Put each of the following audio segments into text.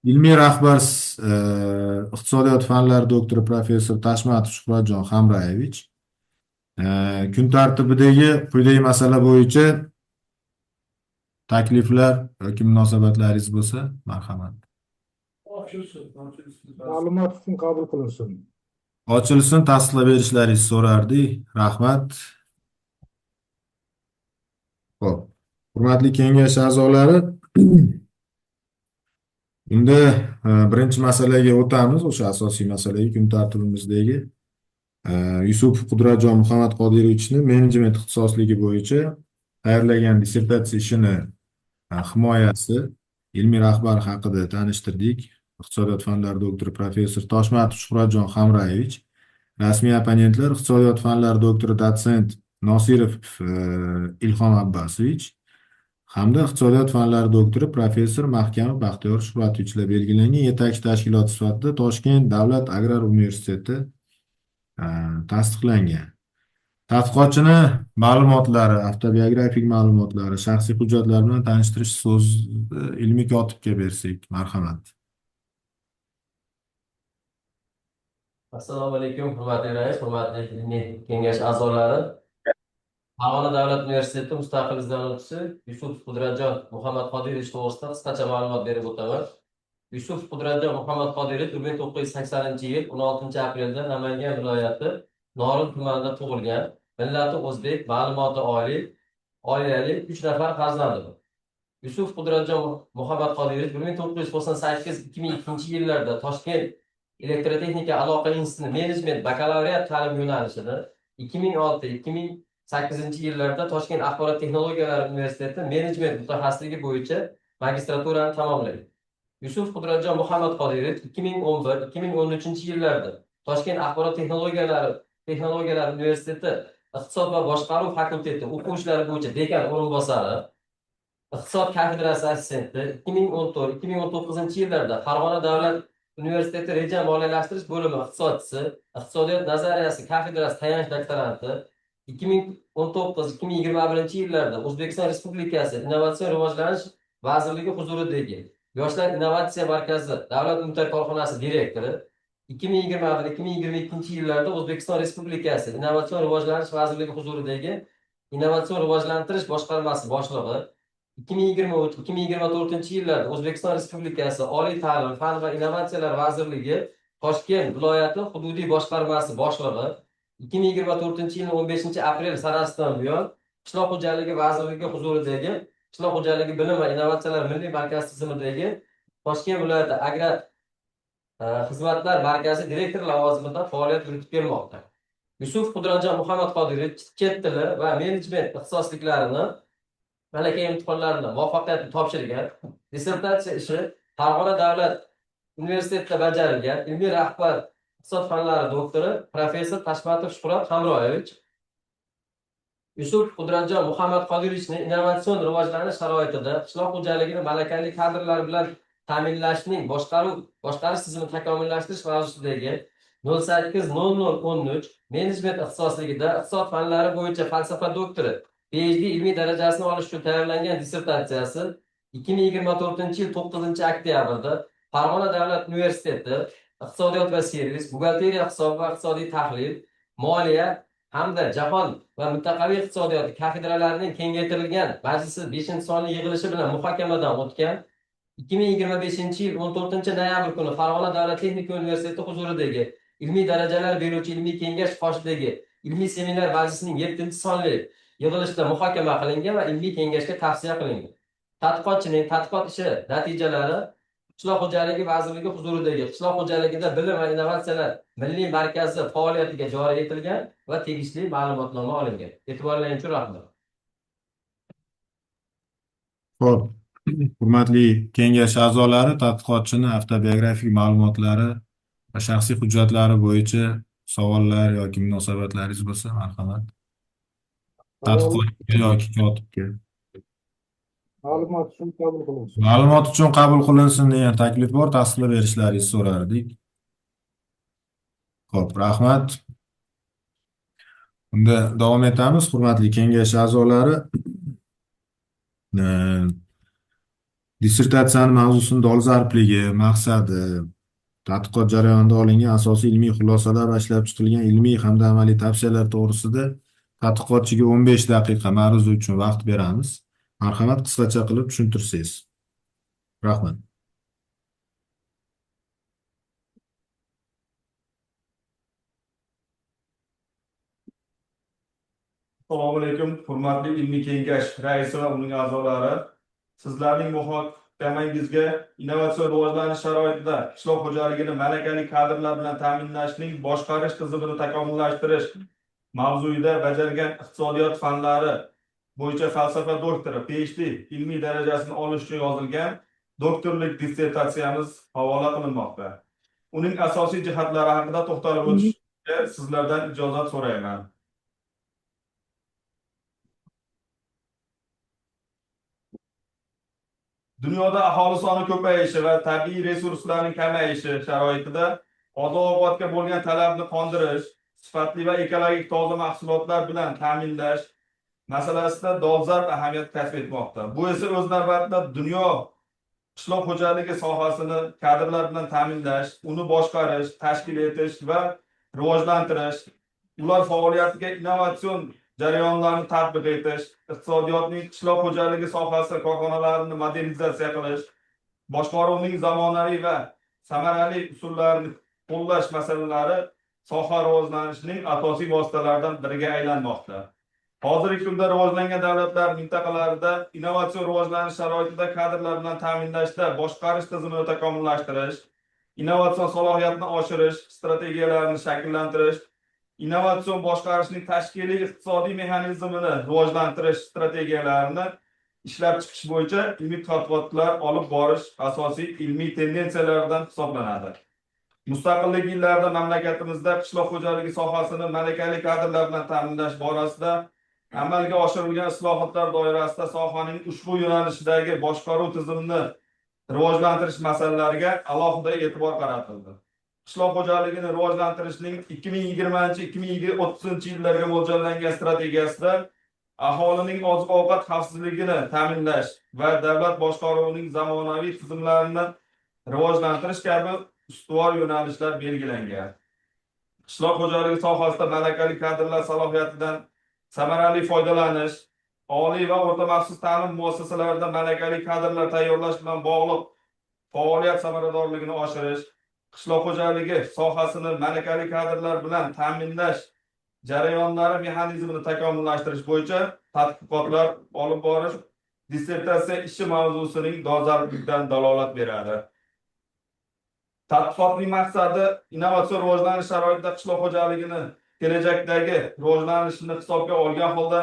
Ilmiy rahbar iqtisodiyot fanlari doktori professor Tashmatov Shuhratjon Hamraevich kun tartibidagi quyidagi masala bo'yicha takliflar yoki munosabatlaringiz bo'lsa, marhamat. Ma'lumot uchun qabul qilinsin. Ochilsin, tasdiqlab berishlaringizni so'rardik. Rahmat. Xo'p. Hurmatli kengash a'zolari, unda birinchi masalaga o'tamiz, o'sha asosiy masalaga kun tartibimizdagi Yusuf Qudratjon Muhammad Qodirovichni menejment ixtisosligi bo'yicha tayyorlagan dissertatsiya ishini himoyasi, ilmiy rahbar haqida tanishtirdik. Iqtisodiyot fanlari doktori professor Toshmatov Shuhratjon Hamraevich, rasmiy opponentlar iqtisodiyot fanlari doktori dotsent Nosirov Ilhom Abbasovich hamda iqtisodiyot fanlari doktori professor Mahkamov Baxtiyor Shuhratovich belgilangan yetakchi tashkilot sifatida Toshkent davlat agrar universiteti tasdiqlangan. Tadqiqotchini ma'lumotlari, avtobiografik ma'lumotlari, shaxsiy hujjatlar bilan tanishtirish so'z ilmiy kotibga bersak, marhamat. Assalomu alaykum, hurmatli rais, hurmatli ilmiy kengash a'zolari. Farg'ona davlat universiteti mustaqil izlanuvchisi Yusuf Qudratjon Muhammad Qodirovich to'g'risida qisqacha ma'lumot berib o'taman. Yusuf Qudratjon Muhammad Qodirov 1980-yil 16-aprelda Namangan viloyati Norin tumanida tug'ilgan. Millati o'zbek, ma'lumoti oliy, oilali, 3 nafar farzandi bor. Yusuf Qudratjon Muhammad Qodirov 1998-2002-yillarda Toshkent Elektrotexnika aloqa instituti menejment bakalavriat ta'lim yo'nalishida 2006-2008-yillarda Toshkent axborot texnologiyalari universiteti menejment mutaxassisligi bo'yicha magistraturani tamomlagan. Yusuf Qudratjon Muhammad Qodirov 2011-2013-yillarda Toshkent axborot texnologiyalari universiteti iqtisod va boshqaruv fakulteti o'quv ishlari bo'yicha dekan o'rinbosari, iqtisod kafedrasi assistenti, 2014-2019-yillarda Farg'ona davlat universiteti reja moliyalashtirish bo'limi iqtisodchisi, iqtisodiyot nazariyasi kafedrasi tayanch doktoranti, 2019-2021-yillarda O'zbekiston Respublikasi Innovatsion rivojlanish vazirligi huzuridagi Yoshlar innovatsiya markazi davlat umumta'lim korxonasi direktori, 2021-2022-yillarda O'zbekiston Respublikasi Innovatsion rivojlanish vazirligi huzuridagi Innovatsion rivojlantirish boshqarmasi boshlig'i, 2023-2024-yillarda O'zbekiston Respublikasi Oliy ta'lim, fan va innovatsiyalar vazirligi Toshkent viloyati hududiy boshqarmasi boshlig'i, 2024-yilning 15-aprel sanasidan buyon Qishloq xo'jaligi vazirligi huzuridagi Qishloq xo'jaligi bilim va innovatsiyalar milliy markazi tizimidagi Toshkent viloyati agrar xizmatlar markazi direktor lavozimida faoliyat yuritib kelmoqda. Yusuf Qudratjon Muhammad Qodirov chet tili va menejment ixtisosliklarini malaka imtihonlarini muvaffaqiyatli topshirgan. Dissertatsiya ishi Farg'ona davlat universitetida bajarilgan. Ilmiy rahbar iqtisod fanlari doktori professor Tashmatov Shuhrat Hamroevich Yusuf Qudratjon Muhammad Qodirovichni innovatsion rivojlanish sharoitida qishloq xo'jaligini malakali kadrlar bilan ta'minlashning boshqarish tizimini takomillashtirish mavzusidagi 080013 menejment ixtisosligida iqtisod fanlari bo'yicha falsafa doktori PhD ilmiy darajasini olish uchun tayyorlangan dissertatsiyasi 2024-yil 9-oktyabrda Farg'ona davlat universiteti iqtisodiyot va servis, buxgalteriya hisob va iqtisodiy tahlil, moliya hamda jahon va mintaqaviy iqtisodiyot kafedralarining kengaytirilgan majlisi 5-sonli yig'ilishi bilan muhokamadan o'tgan. 2025-yil 14-noyabr kuni Farg'ona davlat texnika universiteti huzuridagi ilmiy darajalar beruvchi ilmiy kengash qoshidagi ilmiy seminar majlisining 7-sonli yig'ilishida muhokama qilingan va ilmiy kengashga tavsiya qilingan. Tadqiqotchining tadqiqot ishi natijalari Qishloq xo'jaligi vazirligi huzuridagi Qishloq xo'jaligida bilim va innovatsiyalar milliy markazi faoliyatiga joriy etilgan va tegishli ma'lumotnoma olingan. E'tiborlaringiz uchun rahmat. Xo'p, hurmatli kengash a'zolari, tadqiqotchini avtobiografik ma'lumotlari va shaxsiy hujjatlari bo'yicha savollar yoki munosabatlaringiz bo'lsa, marhamat. Tadqiqotchiga yoki kotibga. Ma'lumot uchun qabul qilinsin. Ma'lumot uchun qabul qilinsin degan taklif bor, tasdiqlab berishlaringizni so'rardik. Xo'p, rahmat. Unda davom etamiz, hurmatli kengash a'zolari. Dissertatsiyani mavzusini dolzarbligi, maqsadi, tadqiqot jarayonida olingan asosiy ilmiy xulosalar va ishlab chiqilgan ilmiy hamda amaliy tavsiyalar to'g'risida tadqiqotchiga 15 daqiqa ma'ruza uchun vaqt beramiz. Marhamat, qisqacha qilib tushuntirsangiz. Rahmat. Assalomu alaykum, hurmatli ilmiy kengash raisi va uning a'zolari. Sizlarning muhokamangizga innovatsion rivojlanish sharoitida qishloq xo'jaligini malakali kadrlar bilan ta'minlashning boshqarish tizimini takomillashtirish mavzuida bajargan iqtisodiyot fanlari bo'yicha falsafa doktori PhD ilmiy darajasini olish uchun yozilgan doktorlik dissertatsiyamiz havola qilinmoqda. Uning asosiy jihatlari haqida to'xtalib o'tishga sizlardan ijozat so'rayman. Dunyoda aholi soni ko'payishi va tabiiy resurslarning kamayishi sharoitida oziq-ovqatga bo'lgan talabni qondirish, sifatli va ekologik toza mahsulotlar bilan ta'minlash masalasida dolzarb ahamiyat kasb etmoqda. Bu esa o'z navbatida dunyo qishloq xo'jaligi sohasini kadrlar bilan ta'minlash, uni boshqarish, tashkil etish va rivojlantirish, ular faoliyatiga innovatsion jarayonlarni tatbiq etish, iqtisodiyotning qishloq xo'jaligi sohasi korxonalarini modernizatsiya qilish, boshqaruvning zamonaviy va samarali usullarini qo'llash masalalari soha rivojlanishining asosiy vositalaridan biriga aylanmoqda. Hozirgi kunda rivojlangan davlatlar mintaqalarida innovatsion rivojlanish sharoitida kadrlar bilan ta'minlashda boshqarish tizimini takomillashtirish, innovatsion salohiyatni oshirish strategiyalarini shakllantirish, innovatsion boshqarishning tashkiliy iqtisodiy mexanizmini rivojlantirish strategiyalarini ishlab chiqish bo'yicha ilmiy tadqiqotlar olib borish asosiy ilmiy tendensiyalardan hisoblanadi. Mustaqillik yillarida mamlakatimizda qishloq xo'jaligi sohasini malakali kadrlar bilan ta'minlash borasida amalga oshirilgan islohotlar doirasida sohaning ushbu yo'nalishdagi boshqaruv tizimini rivojlantirish masalalariga alohida e'tibor qaratildi. Qishloq xo'jaligini rivojlantirishning 2020-2030 yillarga mo'ljallangan strategiyasida aholining oziq-ovqat xavfsizligini ta'minlash va davlat boshqaruvining zamonaviy tizimlarini rivojlantirish kabi ustuvor yo'nalishlar belgilangan. Qishloq xo'jaligi sohasida malakali kadrlar salohiyatidan samarali foydalanish, oliy va o'rta maxsus ta'lim muassasalarida malakali kadrlar tayyorlash bilan bog'liq faoliyat samaradorligini oshirish, qishloq xo'jaligi sohasini malakali kadrlar bilan ta'minlash jarayonlari mexanizmini takomillashtirish bo'yicha tadqiqotlar olib borish dissertatsiya ishi mavzusining dolzarbligidan dalolat beradi. Tadqiqotning maqsadi innovatsion rivojlanish sharoitida qishloq xo'jaligini kelajakdagi rivojlanishini hisobga olgan holda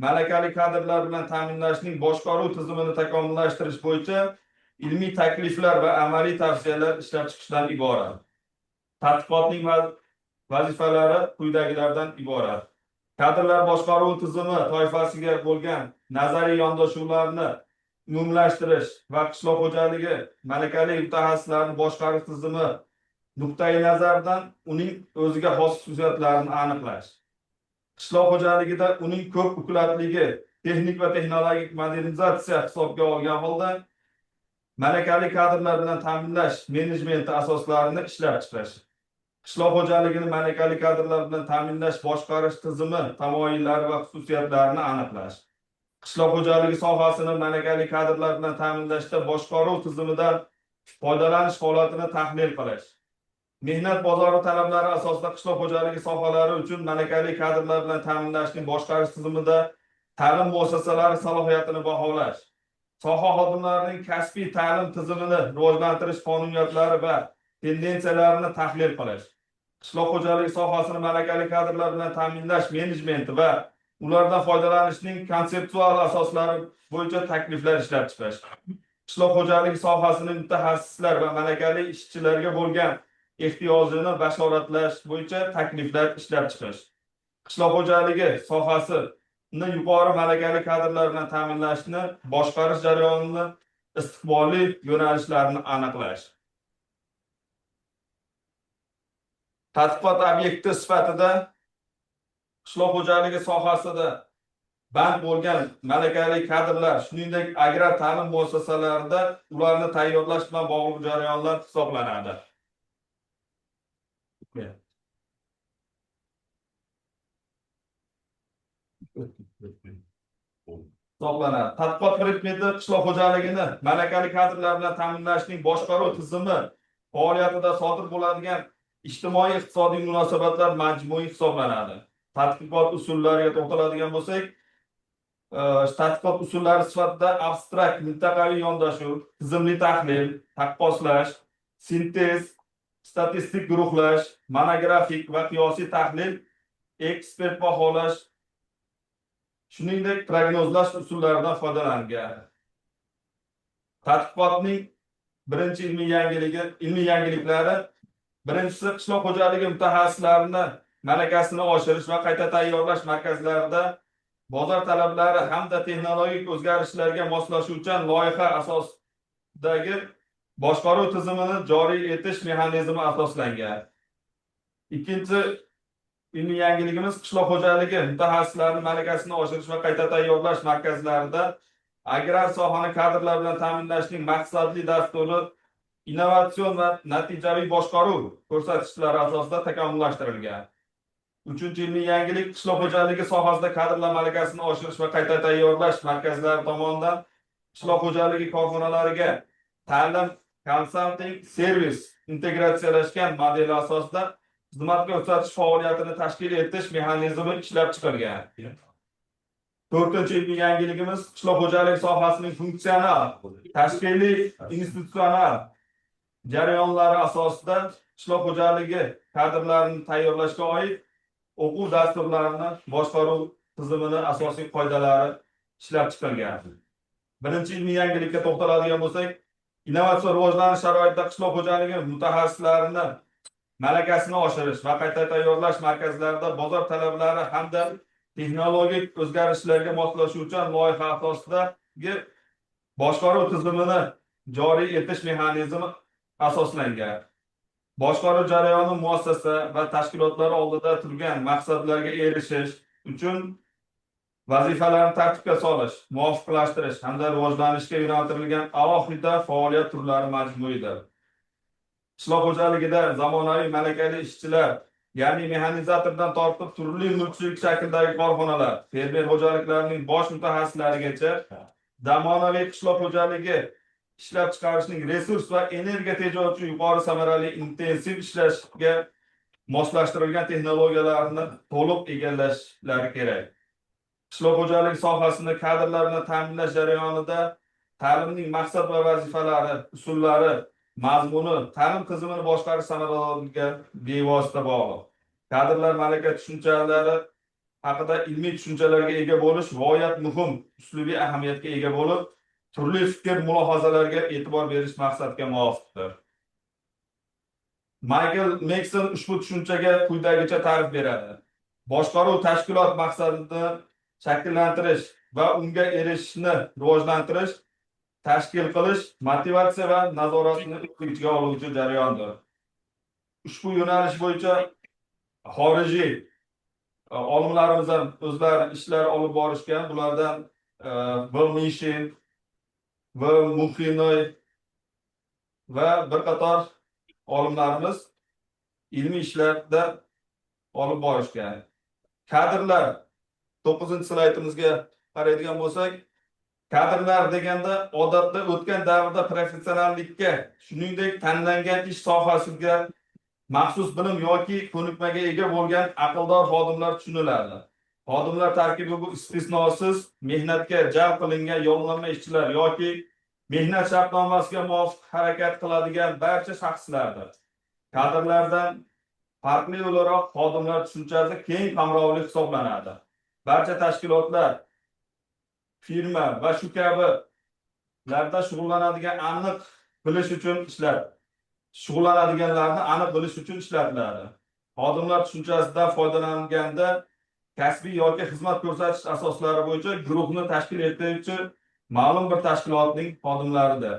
malakali kadrlar bilan ta'minlashning boshqaruv tizimini takomillashtirish bo'yicha ilmiy takliflar va amaliy tavsiyalar ishlab chiqishdan iborat. Tadqiqotning vazifalari quyidagilardan iborat. Kadrlar boshqaruv tizimi toifasiga bo'lgan nazariy yondashuvlarni umumlashtirish va qishloq xo'jaligi malakali mutaxassislarni boshqarish tizimi nuqtai nazaridan uning o'ziga xos xususiyatlarini aniqlash. Qishloq xo'jaligida uning ko'p buklatligi, texnik va texnologik modernizatsiya hisobga olgan holda malakali kadrlar bilan ta'minlash menejmenti asoslarini ishlab chiqish. Qishloq xo'jaligini malakali kadrlar bilan ta'minlash boshqarish tizimi tamoyillari va xususiyatlarini aniqlash. Qishloq xo'jaligi sohasini malakali kadrlar bilan ta'minlashda boshqaruv tizimidan foydalanish holatini tahlil qilish. Mehnat bozori talablari asosida qishloq xo'jaligi sohalari uchun malakali kadrlar bilan ta'minlashning boshqarish tizimida ta'lim muassasalari salohiyatini baholash. Soha xodimlarining kasbiy ta'lim tizimini rivojlantirish qonuniyatlari va tendensiyalarini tahlil qilish. Qishloq xo'jaligi sohasini malakali kadrlar bilan ta'minlash menejmenti va ulardan foydalanishning konseptual asoslari bo'yicha takliflar ishlab chiqish. Qishloq xo'jaligi sohasining mutaxassislar va malakali ishchilarga bo'lgan ehtiyojini bashoratlash bo'yicha takliflar ishlab chiqish. Qishloq xo'jaligi sohasini yuqori malakali kadrlar bilan ta'minlashni boshqarish jarayonini istiqbolli yo'nalishlarini aniqlash. Tadqiqot obyekti sifatida qishloq xo'jaligi sohasida band bo'lgan malakali kadrlar, shuningdek agrar ta'lim muassasalarida ularni tayyorlash bilan bog'liq jarayonlar hisoblanadi. Tadqiqot predmeti qishloq xo'jaligini malakali kadrlar bilan ta'minlashning boshqaruv tizimi faoliyatida sodir bo'ladigan ijtimoiy-iqtisodiy munosabatlar majmui hisoblanadi. Tadqiqot usullariga to'xtaladigan bo'lsak, tadqiqot usullari sifatida abstrakt mintaqaviy yondashuv, tizimli tahlil, taqqoslash, sintez, statistik guruhlash, monografik va qiyosiy tahlil, ekspert baholash, shuningdek prognozlash usullaridan foydalangan. Tadqiqotning birinchi ilmiy yangiliklari birinchisi qishloq xo'jaligi mutaxassislarini malakasini oshirish va qayta tayyorlash markazlarida bozor talablari hamda texnologik o'zgarishlarga moslashuvchan loyiha asosidagi boshqaruv tizimini joriy etish mexanizmi asoslangan. Ikkinchi ilmiy yangiligimiz qishloq xo'jaligi mutaxassislarini malakasini oshirish va qayta tayyorlash markazlarida agrar sohani kadrlar bilan ta'minlashning maqsadli dasturi innovatsion va natijaviy boshqaruv ko'rsatkichlari asosida takomillashtirilgan. Uchinchi ilmiy yangilik qishloq xo'jaligi sohasida kadrlar malakasini oshirish va qayta tayyorlash markazlari tomonidan qishloq xo'jaligi korxonalariga ta'lim, konsalting, servis integratsiyalashgan modeli asosida xizmat ko'rsatish faoliyatini tashkil etish mexanizmi ishlab chiqilgan. To'rtinchi ilmiy yangiligimiz qishloq xo'jaligi sohasining funksional, tashkiliy, institutsional jarayonlari asosida qishloq xo'jaligi kadrlarini tayyorlashga oid o'quv dasturlarini boshqaruv tizimini asosiy qoidalari ishlab chiqilgan. Birinchi ilmiy yangilikka to'xtaladigan bo'lsak, innovatsion rivojlanish sharoitida qishloq xo'jaligi mutaxassislarini malakasini oshirish va qayta tayyorlash markazlarida bozor talablari hamda texnologik o'zgarishlarga moslashuvchan loyiha asosidagi boshqaruv tizimini joriy etish mexanizmi asoslangan. Boshqaruv jarayoni muassasa va tashkilotlar oldida turgan maqsadlarga erishish uchun vazifalarni tartibga solish, muvofiqlashtirish hamda rivojlanishga yo'naltirilgan alohida faoliyat turlari majmuidir. Qishloq xo'jaligida zamonaviy malakali ishchilar, ya'ni mexanizatordan tortib turli mulkchilik shaklidagi korxonalar, fermer xo'jaliklarining bosh mutaxassislarigacha zamonaviy qishloq xo'jaligi ishlab chiqarishning resurs va energiya tejovchi yuqori samarali intensiv ishlashga moslashtirilgan texnologiyalarni to'liq egallashlari kerak. Qishloq xo'jaligi sohasini kadrlar bilan ta'minlash jarayonida ta'limning maqsad va vazifalari, usullari, mazmuni, ta'lim tizimini boshqarish samaradorligiga bevosita bog'liq. Kadrlar malaka tushunchalari haqida ilmiy tushunchalarga ega bo'lish g'oyat muhim uslubiy ahamiyatga ega bo'lib, turli fikr mulohazalarga e'tibor berish maqsadga muvofiqdir. Michael Mekson ushbu tushunchaga quyidagicha ta'rif beradi. Boshqaruv tashkilot maqsadini shakllantirish va unga erishishni rivojlantirish, tashkil qilish, motivatsiya va nazoratni o'z ichiga oluvchi jarayondir. Ushbu yo'nalish bo'yicha xorijiy olimlarimiz ham o'zlari ishlar olib borishgan. Bulardan Belmishin va Muxinoy va bir qator olimlarimiz ilmiy ishlarda olib borishgan. Kadrlar 9-slaydimizga qaraydigan bo'lsak, kadrlar deganda odatda o'tgan davrda professionallikka, shuningdek tanlangan ish sohasiga maxsus bilim yoki ko'nikmaga ega bo'lgan aqldor xodimlar tushuniladi. Xodimlar tarkibi bu istisnosiz mehnatga jalb qilingan yollanma ishchilar yoki mehnat shartnomasiga muvofiq harakat qiladigan barcha shaxslardir. Kadrlardan farqli o'laroq xodimlar tushunchasi keng qamrovli hisoblanadi. Barcha tashkilotlar, firma va shu kabilarda shug'ullanadiganlarni aniq bilish uchun ishlatiladi. Xodimlar tushunchasidan foydalanganda kasbiy yoki xizmat ko'rsatish asoslari bo'yicha guruhni tashkil etuvchi ma'lum bir tashkilotning xodimlaridir.